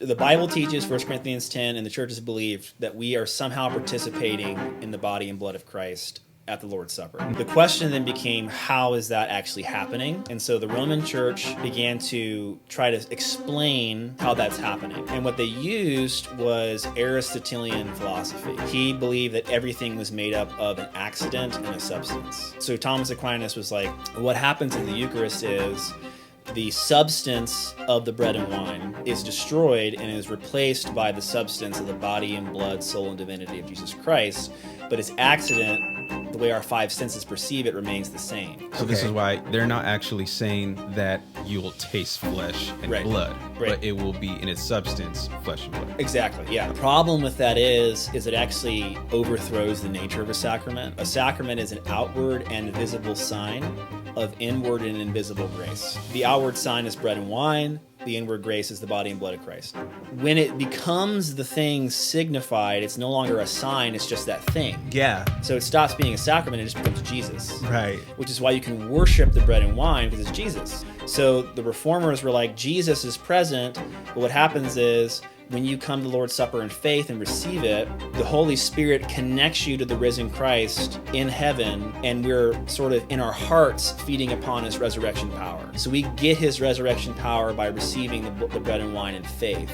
The Bible teaches, 1 Corinthians 10, and the churches believe that we are somehow participating in the body and blood of Christ at the Lord's Supper. The question then became, how is that actually happening? And so the Roman Church began to try to explain how that's happening. And what they used was Aristotelian philosophy. He believed that everything was made up of an accident and a substance. So Thomas Aquinas was like, what happens in the Eucharist is the substance of the bread and wine is destroyed and is replaced by the substance of the body and blood, soul, and divinity of Jesus Christ. But its accident, the way our five senses perceive it, remains the same. So this is why they're not actually saying that you'll taste flesh and blood, but it will be in its substance, flesh and blood. Exactly, yeah. The problem with that is it actually overthrows the nature of a sacrament. A sacrament is an outward and visible sign of inward and invisible grace. The outward sign is bread and wine. The inward grace is the body and blood of Christ. When it becomes the thing signified, it's no longer a sign, it's just that thing. Yeah. So it stops being a sacrament, it just becomes Jesus. Right. Which is why you can worship the bread and wine, because it's Jesus. So the reformers were like, Jesus is present, but what happens is, when you come to the Lord's Supper in faith and receive it, the Holy Spirit connects you to the risen Christ in heaven, and we're sort of in our hearts feeding upon his resurrection power. So we get his resurrection power by receiving the bread and wine in faith.